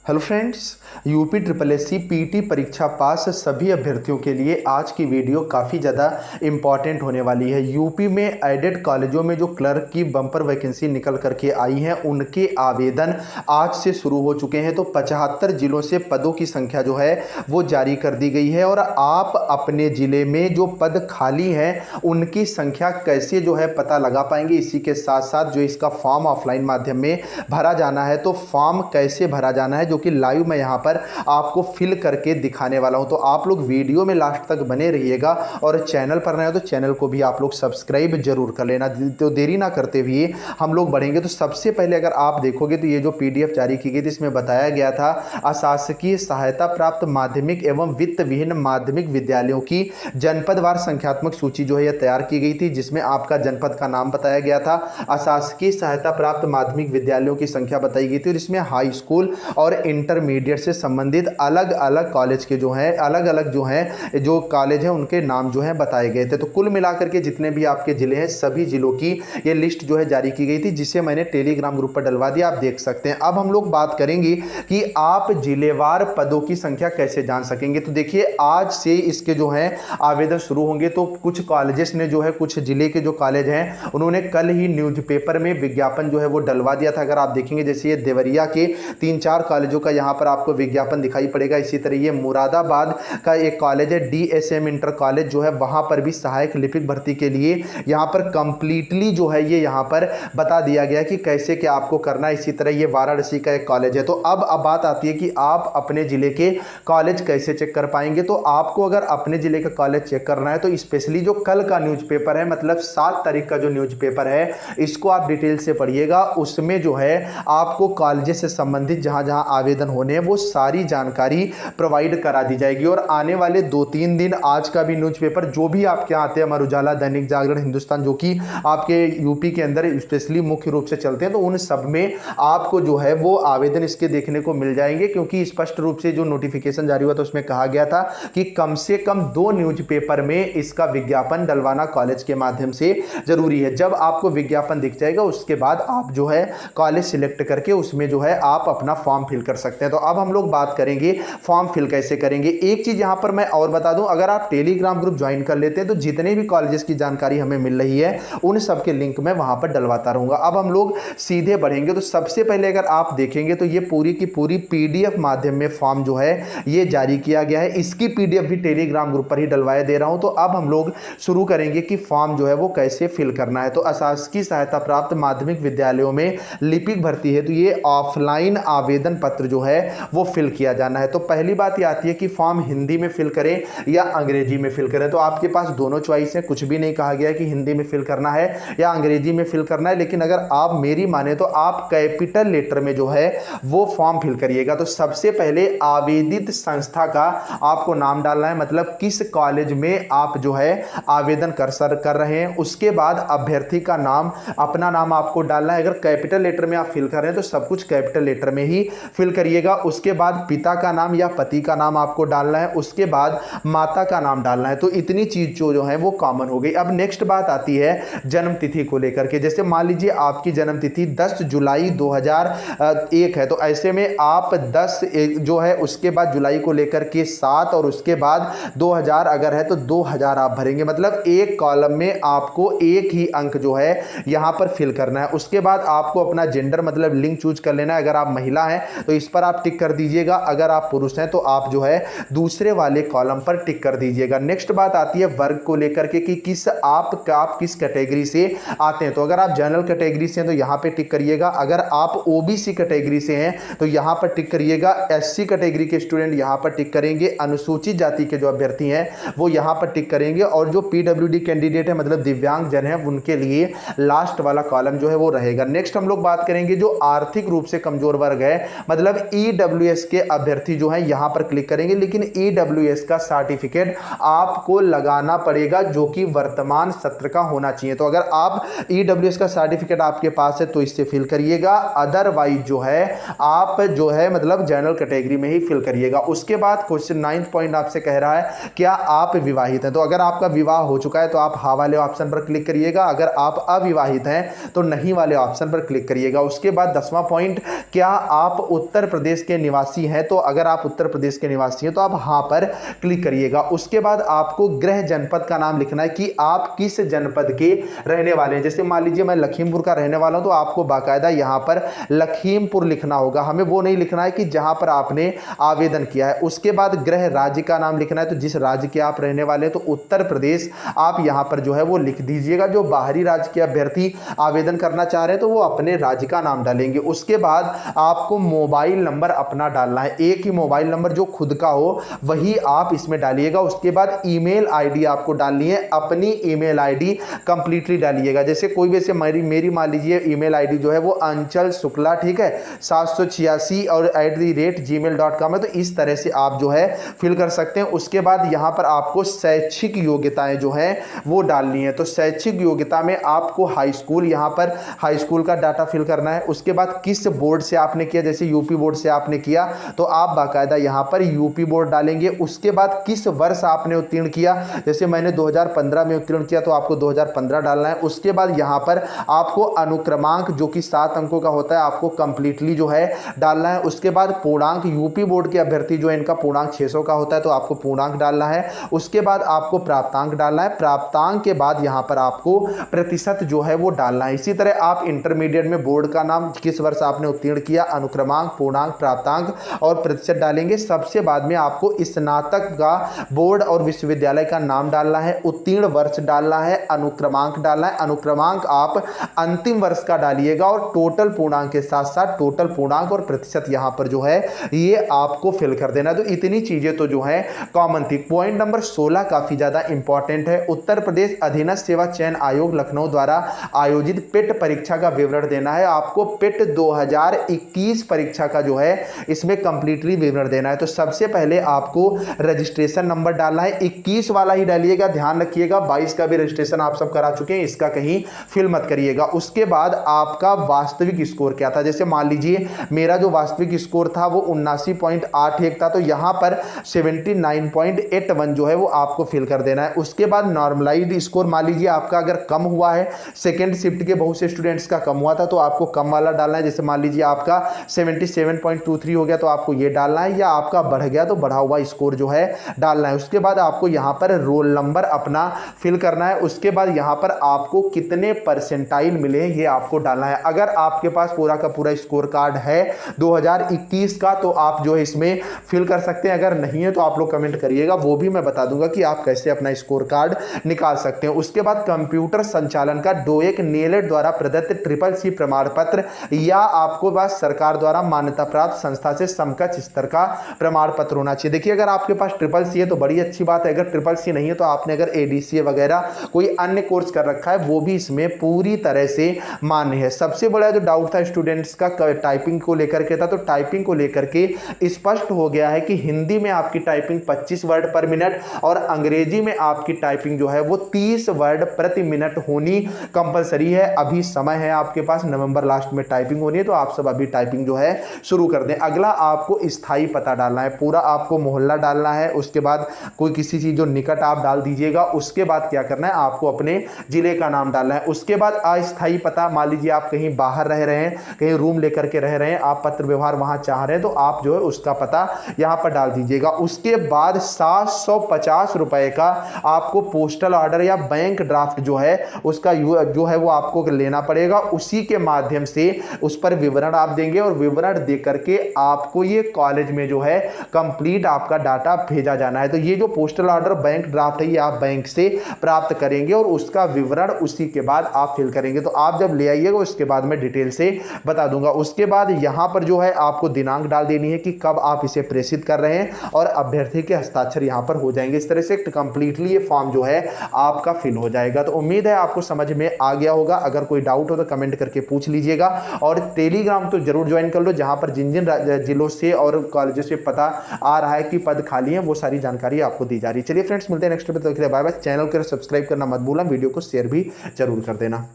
Hello friends, UP triple S C PT परीक्षा pass सभी अभ्यर्थियों के लिए आज की वीडियो काफ़ी ज़्यादा इम्पॉर्टेंट होने वाली है। यूपी में एडेड कॉलेजों में जो क्लर्क की बम्पर वैकेंसी निकल करके आई हैं उनके आवेदन आज से शुरू हो चुके हैं। तो 75 जिलों से पदों की संख्या जो है वो जारी कर दी गई है और आप अपने ज़िले में जो पद खाली हैं उनकी संख्या कैसे जो है पता लगा पाएंगे। इसी के साथ साथ जो इसका फॉर्म ऑफलाइन माध्यम में भरा जाना है तो फॉर्म कैसे भरा जाना है जो कि लाइव मैं यहाँ पर आपको फिल करके दिखाने वाला हूँ। तो आप लोग वीडियो में लास्ट तक बने रहिएगा और चैनल पर नए हो तो चैनल को भी आप लोग सब्सक्राइब जरूर कर लेना। तो देरी ना करते हुए हम लोग बढ़ेंगे। तो सबसे पहले अगर आप देखोगे तो ये जो पीडीएफ जारी की गई थी इसमें बताया गया था अशासकीय सहायता प्राप्त माध्यमिक एवं वित्त विहीन माध्यमिक विद्यालयों की जनपदवार संख्यात्मक सूची जो है यह तैयार की गई थी, जिसमें आपका जनपद का नाम बताया गया था, अशासकीय सहायता प्राप्त माध्यमिक विद्यालयों की संख्या बताई गई थी और इसमें हाई स्कूल और इंटरमीडिएट से संबंधित अलग अलग कॉलेज के जो हैं अलग अलग जो कॉलेज हैं उनके नाम जो हैं बताए गए थे। तो कुल मिलाकर के जितने भी आपके जिले हैं सभी जिलों की ये लिस्ट जो है जारी की गई थी, जिसे मैंने टेलीग्राम ग्रुप पर डलवा दिया, आप देख सकते हैं। अब हम लोग बात करेंगे कि आप जिलेवार पदों की संख्या कैसे जान सकेंगे। तो देखिए आज से इसके जो है आवेदन शुरू होंगे। तो कुछ कॉलेजेस ने जो है कुछ जिले के जो कॉलेज हैं उन्होंने कल ही न्यूज़पेपर में विज्ञापन जो है वो डलवा दिया था। अगर आप देखेंगे जैसे ये देवरिया के 3-4 कॉलेजों का यहाँ पर आपको विज्ञापन दिखाई पड़ेगा। इसी तरह ये मुरादाबाद का एक कॉलेज है डीएसएम इंटर कॉलेज जो है, वहाँ पर भी सहायक लिपिक भर्ती के लिए यहाँ पर कंप्लीटली जो है ये यहाँ पर बता दिया गया कि कैसे क्या आपको करना है। इसी तरह ये वाराणसी का एक कॉलेज है। तो अब बात आती है कि आप अपने ज़िले के कॉलेज कैसे चेक कर पाएंगे। तो आपको अगर अपने ज़िले का कॉलेज चेक करना है तो स्पेशली जो कल का न्यूज़पेपर है, मतलब 7 तारीख का जो न्यूज़पेपर है, इसको आप डिटेल से पढ़िएगा। उसमें जो है आपको कॉलेज से संबंधित जहाँ जहाँ आवेदन होने हैं वो सारी जानकारी प्रोवाइड करा दी जाएगी। और आने वाले 2-3 दिन आज का भी न्यूज़पेपर जो भी आपके यहाँ आते हैं, अमर उजाला, दैनिक जागरण, हिंदुस्तान, जो कि आपके यूपी के अंदर स्पेशली मुख्य रूप से चलते हैं, तो उन सब में आपको जो है वो आवेदन इसके देखने को मिल जाएंगे। क्योंकि स्पष्ट रूप से जो नोटिफिकेशन जारी हुआ था उसमें कहा गया था कि कम से कम 2 न्यूज़पेपर में इसका विज्ञापन डलवाना कॉलेज के माध्यम से जरूरी है। जब आपको विज्ञापन दिख जाएगा उसके बाद आप जो है कॉलेज सिलेक्ट करके उसमें जो है आप अपना फॉर्म फिल कर सकते हैं। तो अब हम लोग बात करेंगे फॉर्म फिल कैसे करेंगे। एक चीज यहां पर मैं और बता दूं, अगर आप टेलीग्राम ग्रुप ज्वाइन कर लेते हैं तो जितने भी कॉलेजेस की जानकारी हमें मिल रही है उन सब के लिंक मैं वहां पर डलवाता रहूंगा। अब हम लोग सीधे बढ़ेंगे। तो सबसे पहले अगर आप देखेंगे तो ये पूरी की पूरी पीडीएफ माध्यम में फॉर्म जो है ये जारी किया गया है। इसकी पीडीएफ भी टेलीग्राम ग्रुप पर ही डलवाया दे रहा हूं। तो अब हम लोग शुरू करेंगे कि फॉर्म जो है वो कैसे फिल करना है। तो अशासकीय सहायता प्राप्त माध्यमिक विद्यालयों में लिपिक भर्ती है तो ये ऑफलाइन आवेदन पत्र जो है वो फिल किया जाना है। तो पहली बात ये आती है कि फॉर्म हिंदी में फिल करें या अंग्रेजी में फिल करें। तो आपके पास दोनों चॉइस है, कुछ भी नहीं कहा गया कि हिंदी में फिल करना है या अंग्रेजी में फिल करना है। लेकिन अगर आप मेरी माने तो आप कैपिटल लेटर में जो है वो फॉर्म फिल करिएगा। तो सबसे पहले आवेदित संस्था का आपको नाम डालना है, मतलब किस कॉलेज में आप जो है आवेदन कर रहे हैं। उसके बाद अभ्यर्थी का नाम, अपना नाम आपको डालना है। अगर कैपिटल लेटर में आप फिल कर रहे हैं तो सब कुछ कैपिटल लेटर में ही फिल करिएगा। उसके बाद पिता का नाम या पति का नाम आपको डालना है। उसके बाद माता का नाम डालना है। तो इतनी चीज जो है वो कॉमन हो गई। अब नेक्स्ट बात आती है जन्म तिथि को लेकर के। जैसे मान लीजिए आपकी जन्म तिथि 10 जुलाई 2001 है तो ऐसे में आप 10 जो है उसके बाद जुलाई को लेकर के 7 और उसके बाद 2000 अगर है तो 2000 आप भरेंगे। मतलब एक कॉलम में आपको एक ही अंक जो है यहां पर फिल करना है। उसके बाद आपको अपना जेंडर मतलब लिंग चूज कर लेना है। अगर आप महिला हैं तो इस पर आप टिक कर दीजिएगा, अगर आप पुरुष हैं तो आप जो है दूसरे वाले कॉलम पर टिक कर दीजिएगा। नेक्स्ट बात आती है वर्ग को लेकर के कि किस आप किस कैटेगरी से आते हैं। तो अगर आप जनरल कैटेगरी से हैं तो यहां पे टिक करिएगा। अगर आप ओबीसी कैटेगरी से हैं तो यहां पर टिक करिएगा। एससी कैटेगरी के स्टूडेंट यहां पर टिक करेंगे। अनुसूचित जाति के जो अभ्यर्थी हैं वो यहां पर टिक करेंगे। और जो पीडब्ल्यूडी कैंडिडेट है मतलब दिव्यांग जन है उनके लिए लास्ट वाला कॉलम जो है वो रहेगा। नेक्स्ट हम लोग बात करेंगे जो आर्थिक रूप से कमजोर वर्ग है, मतलब ईडब्ल्यूएस के अभ्यर्थी जो है यहां पर क्लिक करेंगे। लेकिन ईडब्ल्यूएस का सर्टिफिकेट आपको लगाना पड़ेगा जो कि वर्तमान सत्र का होना चाहिए। तो अगर आप ईडब्ल्यूएस का सर्टिफिकेट आपके पास है तो इससे फिल करिएगा। अदरवाइज जो है आप जो है मतलब जनरल कैटेगरी में ही फिल करिएगा। उसके बाद क्वेश्चन 9th पॉइंट आपसे कह रहा है क्या आप विवाहित हैं। तो अगर आपका विवाह हो चुका है तो आप हाँ वाले ऑप्शन पर क्लिक करिएगा। अगर आप अविवाहित हैं तो नहीं वाले ऑप्शन पर क्लिक करिएगा। उसके बाद 10वां पॉइंट, क्या आप उत्तर उत्तर प्रदेश के निवासी हैं, तो अगर आप उत्तर प्रदेश के निवासी हैं तो आप हाँ पर क्लिक करिएगा। उसके बाद आपको गृह जनपद का नाम लिखना है कि आप किस जनपद के रहने वाले हैं। जैसे मान लीजिए मैं लखीमपुर का रहने वाला हूं, तो आपको बाकायदा यहां पर लखीमपुर लिखना होगा, हमें वो नहीं लिखना है कि जहां पर आपने आवेदन किया है। उसके बाद गृह राज्य का नाम लिखना है, तो जिस राज्य के आप रहने वाले हैं, तो उत्तर प्रदेश आप यहां पर जो है वो लिख दीजिएगा। जो बाहरी राज्य के अभ्यर्थी आवेदन करना चाह रहे हैं तो वो अपने राज्य का नाम डालेंगे। उसके बाद आपको मोबाइल नंबर अपना डालना है, एक ही मोबाइल नंबर जो खुद का हो वही आप इसमें डालिएगा। उसके बाद ईमेल आईडी आपको डालनी है, अपनी ईमेल आईडी कंप्लीटली डालिएगा। जैसे कोई भी से मेरी मान लीजिए ईमेल आईडी जो है वो अंचल शुक्ला, ठीक है, 786 और @gmail.com है, तो इस तरह से आप जो है फिल कर सकते हैं। उसके बाद यहां पर आपको शैक्षिक योग्यताएं जो है वो डालनी है। तो शैक्षिक योग्यता में आपको हाई स्कूल, यहां पर हाई स्कूल का डाटा फिल करना है। उसके बाद किस बोर्ड से आपने किया, जैसे यूपी बोर्ड से आपने किया तो आप बाकायदा यहां पर यूपी बोर्ड डालेंगे। उसके बाद किस वर्ष आपने उत्तीर्ण किया, जैसे मैंने 2015 में उत्तीर्ण किया तो आपको 2015 डालना है। उसके बाद यहां पर आपको अनुक्रमांक जो कि 7 अंकों का होता है आपको कंप्लीटली जो है डालना है। उसके बाद पूर्णांक, यूपी बोर्ड के अभ्यर्थी जो है इनका पूर्णांक 600 का होता है तो आपको पूर्णांक डालना है। उसके बाद आपको प्राप्तांक डालना है। प्राप्तांक के बाद यहां पर आपको प्रतिशत जो है वो डालना है। इसी तरह आप इंटरमीडिएट में बोर्ड का नाम, किस वर्ष आपने उत्तीर्ण किया, अनुक्रमांक, पूर्णांक, प्राप्तांक और प्रतिशत डालेंगे। सबसे बाद में आपको स्नातक का बोर्ड और विश्वविद्यालय का नाम डालना है, उत्तीर्ण वर्ष डालना है, अनुक्रमांक डालना है। अनुक्रमांक आप अंतिम वर्ष का डालिएगा और टोटल पूर्णांक के साथ साथ टोटल पूर्णांक और प्रतिशत यहां पर जो है ये आपको फिल कर देना है। तो इतनी चीजें तो जो है कॉमन थी। पॉइंट नंबर 16 काफी ज्यादा इंपॉर्टेंट है। उत्तर प्रदेश अधीनस्थ सेवा चयन आयोग लखनऊ द्वारा आयोजित पेट परीक्षा का विवरण देना है। आपको पेट 2021 परीक्षा का जो है इसमें कंप्लीटली विवरण देना है। तो सबसे पहले आपको रजिस्ट्रेशन नंबर डालना है, 21 वाला ही डालिएगा, ध्यान रखिएगा 22 का भी रजिस्ट्रेशन आप सब करा चुके हैं, इसका कहीं फिल मत करिएगा। उसके बाद आपका वास्तविक स्कोर क्या था, जैसे मान लीजिए मेरा जो वास्तविक स्कोर था वो 79.81 था, तो यहां पर 79.81 जो है वो आपको फिल कर देना है। उसके बाद नॉर्मलाइज्ड स्कोर, मान लीजिए आपका अगर कम हुआ है, सेकेंड शिफ्ट के बहुत से स्टूडेंट्स का कम हुआ था तो आपको कम वाला डालना है। जैसे मान लीजिए आपका 77.23 हो गया तो आपको ये डालना है, या आपका बढ़ गया तो बढ़ा हुआ स्कोर जो है डालना है। उसके बाद आपको यहां पर रोल नंबर अपना फिल करना है। उसके बाद यहां पर आपको कितने परसेंटाइल मिले ये आपको डालना है। अगर आपके पास पूरा का पूरा स्कोर कार्ड है 2021 का तो आप जो है इसमें फिल कर सकते हैं, अगर नहीं है तो आप लोग कमेंट करिएगा, वो भी मैं बता दूंगा कि आप कैसे अपना स्कोर कार्ड निकाल सकते हैं। उसके बाद कंप्यूटर संचालन का डोएक नेलेट द्वारा प्रदत्त CCC प्रमाण पत्र या आपको पास सरकार द्वारा मान्यता प्राप्त संस्था से समकक्ष स्तर का प्रमाण पत्र होना चाहिए। देखिए अगर आपके पास CCC है तो बड़ी अच्छी बात है, अगर CCC नहीं है तो आपने अगर ADCA वगैरह कोई अन्य कोर्स कर रखा है वो भी इसमें पूरी तरह से मान्य है। सबसे बड़ा जो डाउट था स्टूडेंट्स का टाइपिंग को लेकर के था, तो टाइपिंग को लेकर के स्पष्ट हो गया है कि हिंदी में आपकी टाइपिंग 25 वर्ड पर मिनट और अंग्रेजी में आपकी टाइपिंग जो है वो 30 वर्ड प्रति मिनट होनी कंपलसरी है। अभी समय है आपके पास, नवंबर लास्ट में टाइपिंग होनी है, तो आप सब अभी टाइपिंग जो है शुरू कर दें। अगला आपको स्थायी पता डालना है, पूरा आपको मोहल्ला डालना है। उसके बाद कोई किसी चीज जो निकट आप डाल दीजिएगा। उसके बाद क्या करना है, आपको अपने जिले का नाम डालना है। उसके बाद अस्थायी पता, मान लीजिए आप कहीं बाहर रह रहे हैं, कहीं रूम लेकर के रह रहे हैं, आप पत्र व्यवहार वहां चाह रहे हैं तो आप जो है उसका पता यहां पर डाल दीजिएगा। उसके बाद 750 रुपए का आपको पोस्टल ऑर्डर या बैंक ड्राफ्ट जो है उसका जो है वो आपको लेना पड़ेगा। उसी के माध्यम से उस पर विवरण आप देंगे और विवरण दे करके आपको ये कॉलेज में जो है कंप्लीट आपका डाटा भेजा जाना है। तो ये जो पोस्टल ऑर्डर बैंक ड्राफ्ट है ये आप बैंक से प्राप्त करेंगे और उसका विवरण उसी के बाद आप फिल करेंगे। तो आप जब ले आइएगा उसके बाद मैं डिटेल से बता दूंगा। उसके बाद यहां पर जो है आपको दिनांक डाल देनी है कि कब आप इसे प्रेषित कर रहे हैं और अभ्यर्थी के हस्ताक्षर यहां पर हो जाएंगे। इस तरह से कंप्लीटली ये फॉर्म जो है आपका फिल हो जाएगा। तो उम्मीद है आपको समझ में आ गया होगा। अगर कोई डाउट हो तो कमेंट करके पूछ लीजिएगा और टेलीग्राम तो जरूर ज्वाइन कर लो, जहां पर जिन जिन जिलों से और कॉलेजों से पता आ रहा है कि पद खाली है वो सारी जानकारी आपको दी जा रही है। चलिए फ्रेंड्स, मिलते हैं नेक्स्ट वीडियो में, तब तक के लिए बाय बाय। चैनल को सब्सक्राइब करना मत भूलना, वीडियो को शेयर भी जरूर कर देना।